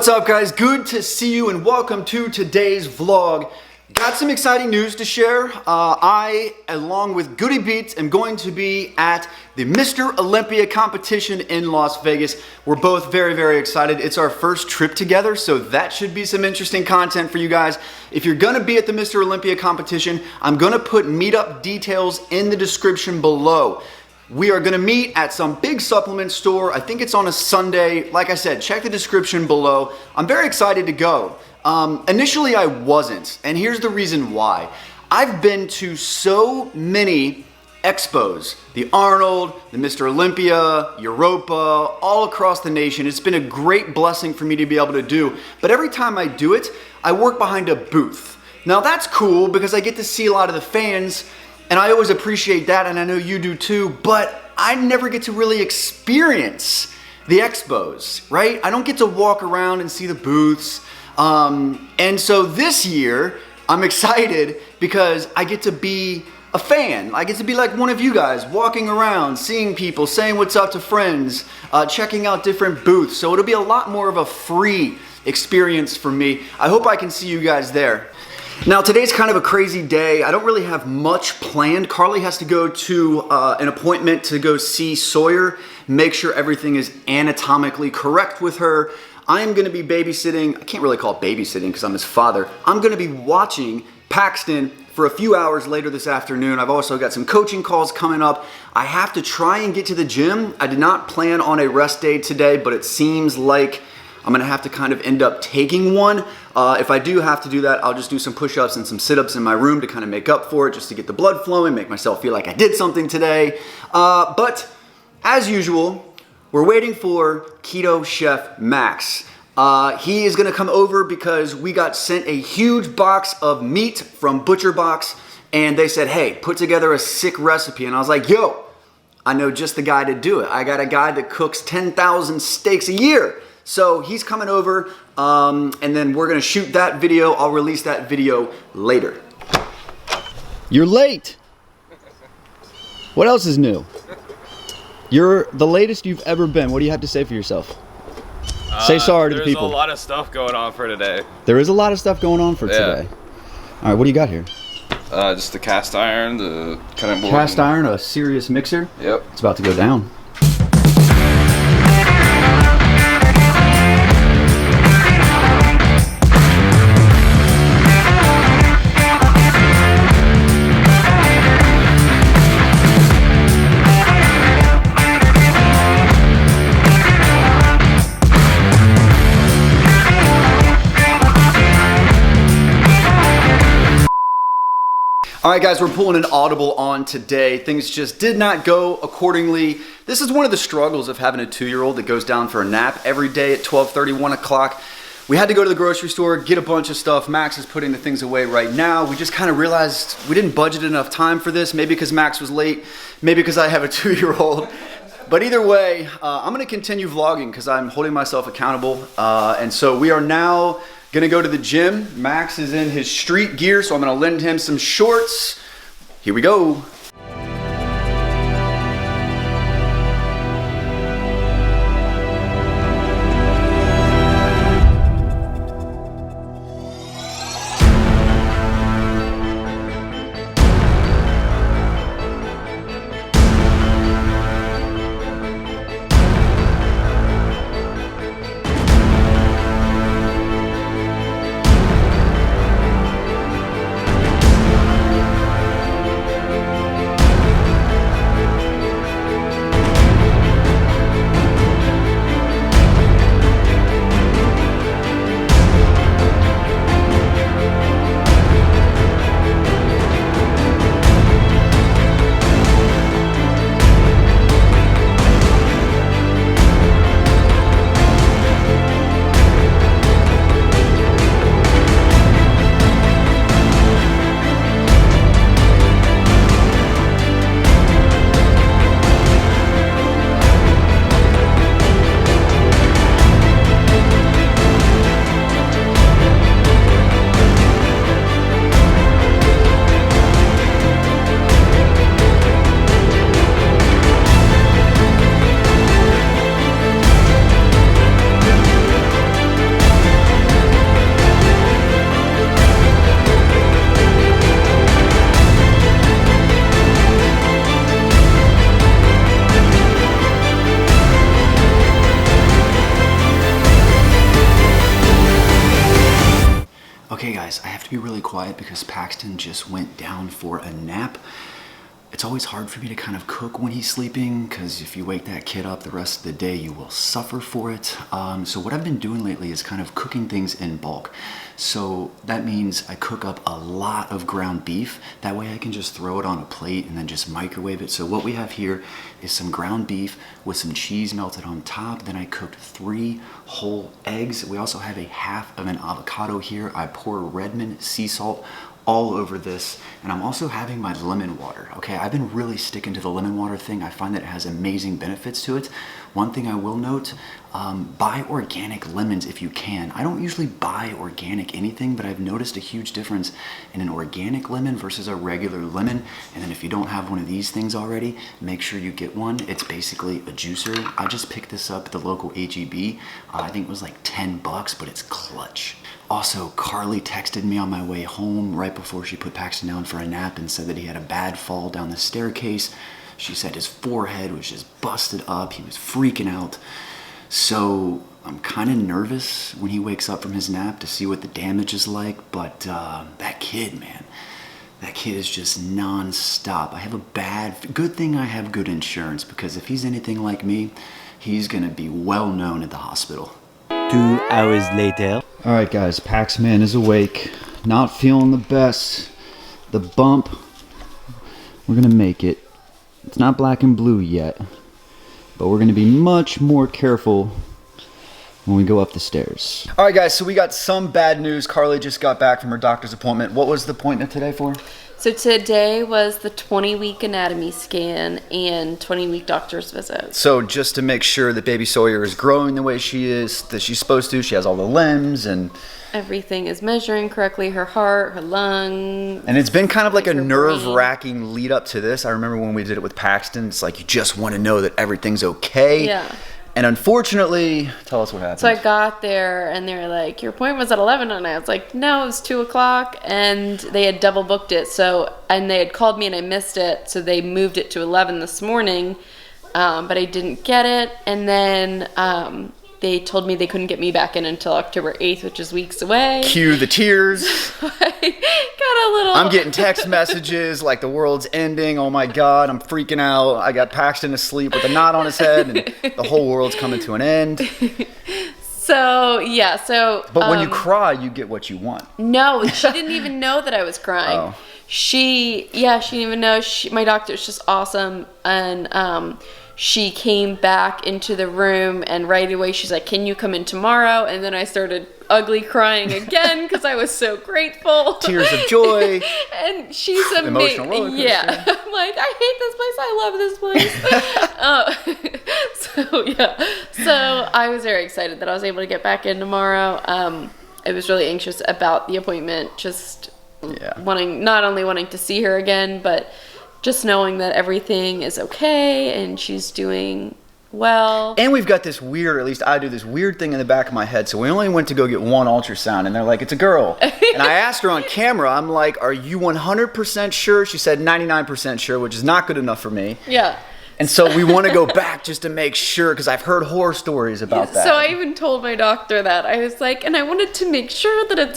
What's up, guys? Good to see you and welcome to today's vlog. Got some exciting news to share. I, along with Goody Beats, am going to be at the Mr. Olympia competition in Las Vegas. We're both very, very excited. It's our first trip together, so that should be some interesting content for you guys. If you're gonna be at the Mr. Olympia competition, I'm gonna put meetup details in the description below. We are gonna meet at some big supplement store. I think it's on a Sunday. Like I said, check the description below. I'm very excited to go. Initially I wasn't, and here's the reason why. I've been to so many expos, the Arnold, the Mr. Olympia, Europa, all across the nation. It's been a great blessing for me to be able to do, but every time I do it, I work behind a booth. Now that's cool because I get to see a lot of the fans, and I always appreciate that, and I know you do too, but I never get to really experience the expos, right? I don't get to walk around and see the booths. And so this year, I'm excited because I get to be a fan. I get to be like one of you guys, walking around, seeing people, saying what's up to friends, checking out different booths. So it'll be a lot more of a free experience for me. I hope I can see you guys there. Now today's kind of a crazy day. I don't really have much planned. Carly has to go to an appointment to go see Sawyer, make sure everything is anatomically correct with her. I am gonna be babysitting. I can't really call it babysitting because I'm his father. I'm gonna be watching Paxton for a few hours later this afternoon. I've also got some coaching calls coming up. I have to try and get to the gym. I did not plan on a rest day today, but it seems like I'm gonna have to kind of end up taking one. If I do have to do that, I'll just do some push-ups and some sit-ups in my room to kind of make up for it, just to get the blood flowing, make myself feel like I did something today. But as usual, we're waiting for Keto Chef Max. He is gonna come over because we got sent a huge box of meat from Butcher Box, and they said, hey, put together a sick recipe. And I was like, yo, I know just the guy to do it. I got a guy that cooks 10,000 steaks a year. So he's coming over, and then we're gonna shoot that video. I'll release that video later. You're late. What else is new? You're the latest you've ever been. What do you have to say for yourself? Say sorry to the people. There's a lot of stuff going on for today. There is a lot of stuff going on for today. All right, what do you got here? Just the cast iron, the cutting board. Cast iron, a serious mixer. Yep. It's about to go down. All right, guys, we're pulling an audible on today. Things just did not go accordingly. This is one of the struggles of having a 2-year-old that goes down for a nap every day at 12:30, 1 o'clock. We had to go to the grocery store, get a bunch of stuff. Max is putting the things away right now. We just kind of realized we didn't budget enough time for this. Maybe because Max was late, maybe because I have a 2-year-old. But either way, I'm gonna continue vlogging because I'm holding myself accountable. And so we are now gonna go to the gym. Max is in his street gear, so I'm gonna lend him some shorts. Here we go. to be really quiet because Paxton just went down for a nap. It's always hard for me to kind of cook when he's sleeping because if you wake that kid up the rest of the day, you will suffer for it. So what I've been doing lately is kind of cooking things in bulk. So that means I cook up a lot of ground beef. That way I can just throw it on a plate and then just microwave it. So what we have here is some ground beef with some cheese melted on top. Then I cooked 3 whole eggs. We also have a half of an avocado here. I pour Redmond sea salt all over this, and I'm also having my lemon water. Okay, I've been really sticking to the lemon water thing. I find that it has amazing benefits to it. One thing I will note, buy organic lemons if you can. I don't usually buy organic anything, but I've noticed a huge difference in an organic lemon versus a regular lemon. And then if you don't have one of these things already, make sure you get one. It's basically a juicer. I just picked this up at the local HEB. I think it was like 10 bucks, but it's clutch. Also, Carly texted me on my way home right before she put Paxton down for a nap and said that he had a bad fall down the staircase. She said his forehead was just busted up. He was freaking out. So I'm kind of nervous when he wakes up from his nap to see what the damage is like. But that kid, man, that kid is just non-stop. I have good thing I have good insurance because if he's anything like me, he's gonna be well known at the hospital. 2 hours later. All right, guys, Pax-Man is awake. Not feeling the best. The bump, we're gonna make it. It's not black and blue yet, but we're gonna be much more careful when we go up the stairs. All right, guys, so we got some bad news. Carly just got back from her doctor's appointment. What was the appointment today for? So today was the 20-week anatomy scan and 20-week doctor's visit. So just to make sure that baby Sawyer is growing the way she is, that she's supposed to, she has all the limbs and... Everything is measuring correctly, her heart, her lung. And it's been kind of like a nerve-wracking lead up to this. I remember when we did it with Paxton, it's like you just want to know that everything's okay. Yeah. And unfortunately, tell us what happened. So I got there and they were like, your appointment was at 11, and I was like, no, it was 2 o'clock, and they had double booked it. And they had called me and I missed it, so they moved it to 11 this morning, but I didn't get it. And then they told me they couldn't get me back in until October 8th, which is weeks away. Cue the tears. I got a little... I'm getting text messages like the world's ending. Oh my God, I'm freaking out. I got Paxton asleep with a knot on his head and the whole world's coming to an end. So, yeah, so... But when you cry, you get what you want. No, she didn't even know that I was crying. Oh. She didn't even know. My doctor's just awesome, and she came back into the room, and right away she's like, can you come in tomorrow? And then I started ugly crying again because I was so grateful. Tears of joy. And she's amazing. Emotional roller coaster. Yeah. I'm like, I hate this place. I love this place. So, yeah. So I was very excited that I was able to get back in tomorrow. I was really anxious about the appointment, just not only wanting to see her again, but just knowing that everything is okay and she's doing well. And we've got this weird, or at least I do, this weird thing in the back of my head. So we only went to go get one ultrasound, and they're like, it's a girl. And I asked her on camera, I'm like, are you 100% sure? She said 99% sure, which is not good enough for me. Yeah. And so we want to go back just to make sure, because I've heard horror stories about that. So I even told my doctor that. I was like, and I wanted to make sure that it's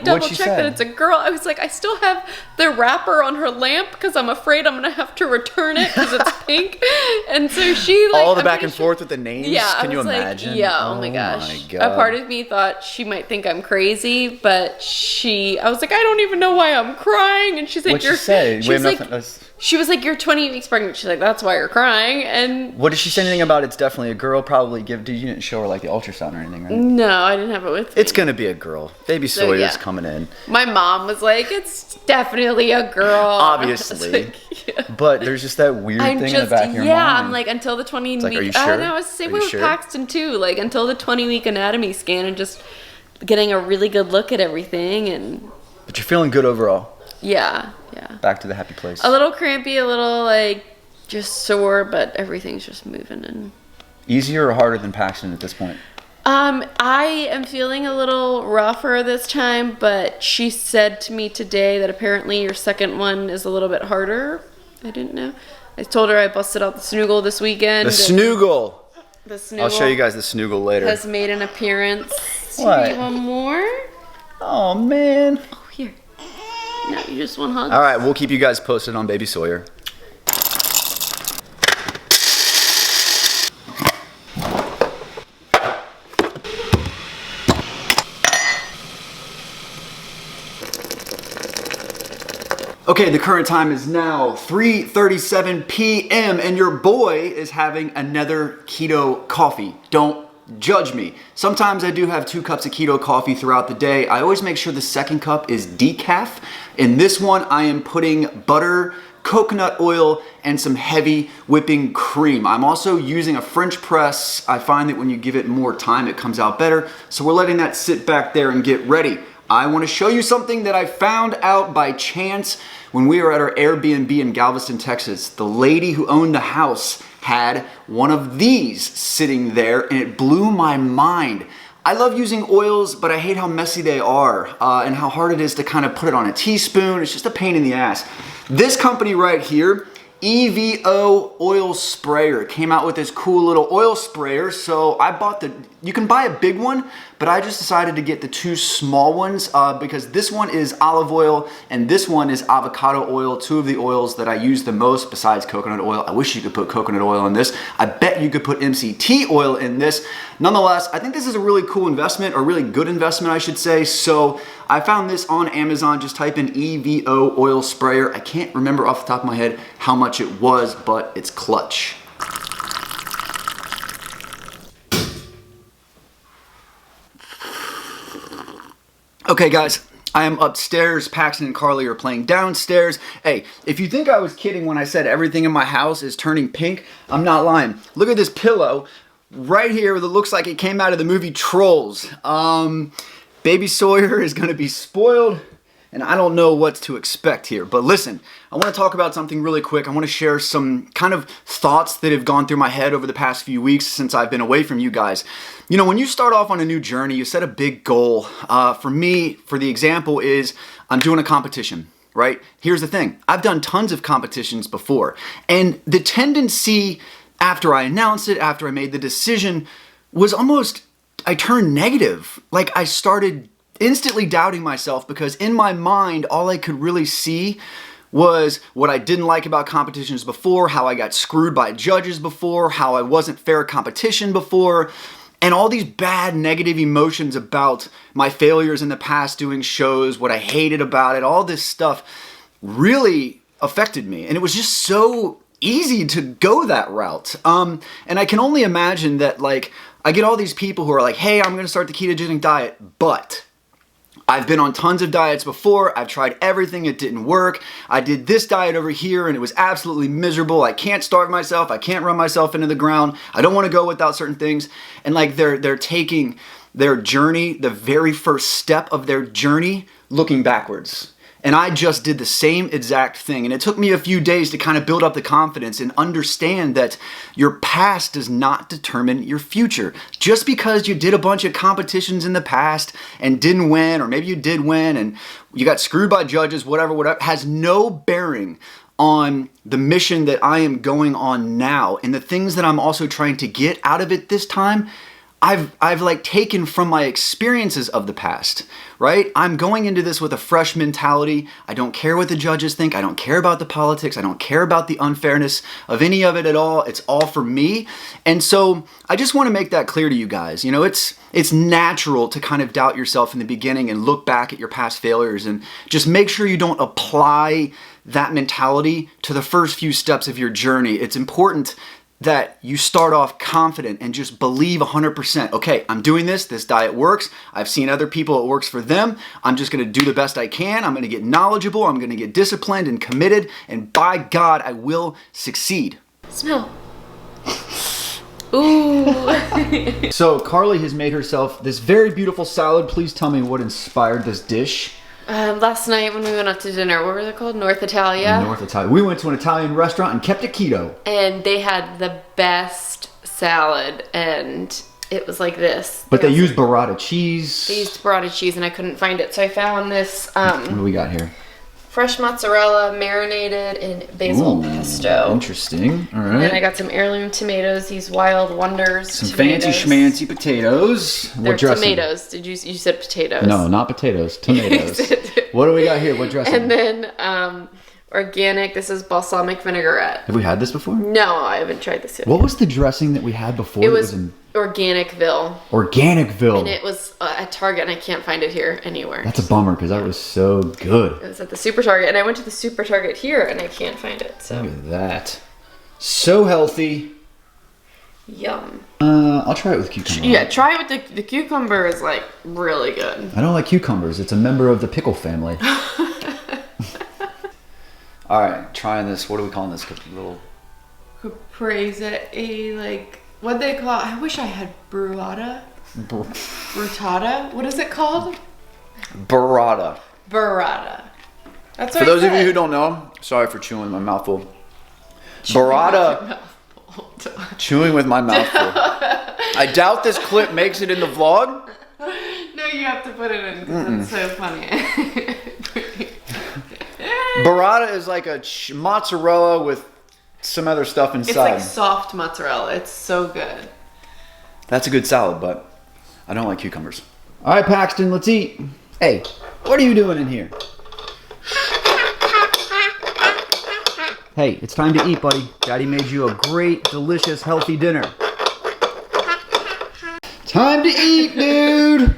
double check that it's a girl. I was like, I still have the wrapper on her lamp because I'm afraid I'm going to have to return it because it's pink. And so she all the back and forth with the names? Yeah. Can you imagine? Yeah, oh my gosh. A part of me thought she might think I'm crazy, but I was like, I don't even know why I'm crying. And she's like, what'd she say? She was like, you're 20 weeks pregnant. She's like, that's why you're crying. And what did she say anything about? It's definitely a girl. Probably you didn't show her like the ultrasound or anything, right? No, I didn't have it with me. It's gonna be a girl. Baby Sawyer's coming in. My mom was like, it's definitely a girl. Obviously. But there's just that weird thing in the back of your mind. Yeah, I'm like, until the 20 week. Are you sure? I know, it's the same way with Paxton too. Like until the 20-week anatomy scan and just getting a really good look at everything. But you're feeling good overall. Yeah. Back to the happy place. A little crampy, a little just sore, but everything's just moving. And easier or harder than Paxton at this point? I am feeling a little rougher this time, but she said to me today that apparently your second one is a little bit harder. I didn't know. I told her I busted out the snoogle this weekend. The snoogle. The snoogle. I'll show you guys the snoogle later. Has made an appearance. What? Do you want more? Oh man. Oh, here. No, you just want hugs. All right, we'll keep you guys posted on baby Sawyer. Okay, the current time is now 3:37 p.m. and your boy is having another keto coffee. Don't judge me. Sometimes I do have 2 cups of keto coffee throughout the day. I always make sure the second cup is decaf. In this one, I am putting butter, coconut oil, and some heavy whipping cream. I'm also using a French press. I find that when you give it more time, it comes out better. So we're letting that sit back there and get ready. I want to show you something that I found out by chance when we were at our Airbnb in Galveston, Texas. The lady who owned the house had one of these sitting there and it blew my mind. I love using oils, but I hate how messy they are and how hard it is to kind of put it on a teaspoon. It's just a pain in the ass. This company right here, EVO oil sprayer, came out with this cool little oil sprayer. So I bought you can buy a big one, but I just decided to get the 2 small ones because this one is olive oil and this one is avocado oil, 2 of the oils that I use the most besides coconut oil. I wish you could put coconut oil in this. I bet you could put MCT oil in this. Nonetheless, I think this is a really cool investment, or really good investment, I should say. So I found this on Amazon. Just type in EVO oil sprayer. I can't remember off the top of my head how much it was, but it's clutch. Okay guys, I am upstairs. Paxton and Carly are playing downstairs. Hey, if you think I was kidding when I said everything in my house is turning pink, I'm not lying. Look at this pillow right here that looks like it came out of the movie Trolls. Baby Sawyer is gonna be spoiled and I don't know what to expect here. But listen, I wanna talk about something really quick. I wanna share some kind of thoughts that have gone through my head over the past few weeks since I've been away from you guys. You know, when you start off on a new journey, you set a big goal. For me, for the example is, I'm doing a competition, right? Here's the thing, I've done tons of competitions before, and the tendency after I announced it, after I made the decision, was almost, I turned negative. Like I started instantly doubting myself because in my mind, all I could really see was what I didn't like about competitions before, how I got screwed by judges before, how I wasn't fair at competition before, and all these bad negative emotions about my failures in the past doing shows, what I hated about it, all this stuff really affected me. And it was just so easy to go that route. And I can only imagine that, like, I get all these people who are like, hey, I'm gonna start the ketogenic diet, but I've been on tons of diets before. I've tried everything. It didn't work. I did this diet over here and it was absolutely miserable. I can't starve myself. I can't run myself into the ground. I don't want to go without certain things. And like they're taking their journey, the very first step of their journey, looking backwards. And I just did the same exact thing. And it took me a few days to kind of build up the confidence and understand that your past does not determine your future. Just because you did a bunch of competitions in the past and didn't win, or maybe you did win and you got screwed by judges, whatever, has no bearing on the mission that I am going on now and the things that I'm also trying to get out of it this time. I've like taken from my experiences of the past, right? I'm going into this with a fresh mentality. I don't care what the judges think. I don't care about the politics. I don't care about the unfairness of any of it at all. It's all for me. And so I just want to make that clear to you guys. You know, it's natural to kind of doubt yourself in the beginning and look back at your past failures and just make sure you don't apply that mentality to the first few steps of your journey. It's important that you start off confident and just believe 100%. Okay, I'm doing this diet works. I've seen other people, it works for them. I'm just gonna do the best I can. I'm gonna get knowledgeable. I'm gonna get disciplined and committed. And by God, I will succeed. Smell. Ooh. So Carly has made herself this very beautiful salad. Please tell me what inspired this dish. Last night when we went out to dinner, what was it called? North Italia? North Italia. We went to an Italian restaurant and kept it keto. And they had the best salad, and it was like this. But they used burrata cheese. They used burrata cheese, and I couldn't find it, so I found this. What do we got here? fresh mozzarella marinated in basil pesto. Interesting. All And then I right. got some heirloom tomatoes, these Wild Wonders Some tomatoes. fancy schmancy potatoes. They're What dressing? tomatoes. You said potatoes. No, not potatoes. Tomatoes. What do we got here? What dressing? And then organic. This is balsamic vinaigrette. Have we had this before? No, I haven't tried this yet. What was the dressing that we had before? It that was in Organicville. Organicville. And it was at Target, and I can't find it here anywhere. That's a bummer because that was so good. It was at the Super Target, and I went to the Super Target here, and I can't find it. So Look at that. So healthy. yum. I'll try it with cucumber. Yeah, try it with the cucumber is like really good. I don't like cucumbers. It's a member of the pickle family. All right, trying this. What are we calling this? Little Caprese, like what they call? I wish I had burrata. Burrata. What is it called? burrata. Burrata. That's what For I those of you said. who don't know, sorry for chewing my mouth full. Burrata. Chewing with my mouth full. I doubt this clip makes it in the vlog. No, you have to put it in because it's so funny. Burrata is like a mozzarella with some other stuff It's inside. like soft mozzarella. It's so good. That's a good salad, but I don't like cucumbers. All right, Paxton, let's eat. Hey, what are you doing in here? Hey, it's time to eat, buddy. Daddy made you a great, delicious, healthy dinner. Time to eat, dude!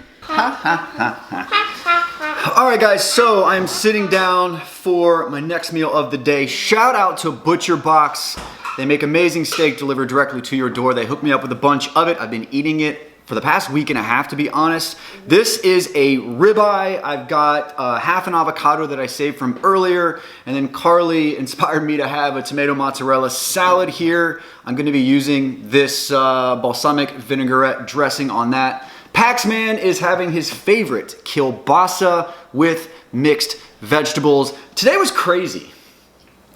All right, guys, so I'm sitting down for my next meal of the day. Shout out to Butcher Box. They make amazing steak delivered directly to your door. They hooked me up with a bunch of it. I've been eating it for the past week and a half, to be honest. This is a ribeye. I've got half an avocado that I saved from earlier, and then Carly inspired me to have a tomato mozzarella salad here. I'm gonna be using this balsamic vinaigrette dressing on that. Paxman is having his favorite kielbasa with mixed vegetables. Today was crazy.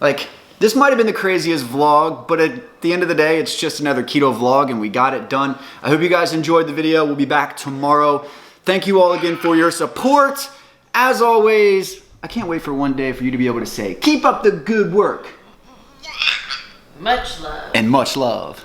Like, this might have been the craziest vlog, but at the end of the day, it's just another keto vlog and we got it done. I hope you guys enjoyed the video. We'll be back tomorrow. Thank you all again for your support. As always, I can't wait for one day for you to be able to say, keep up the good work. Much love. And much love.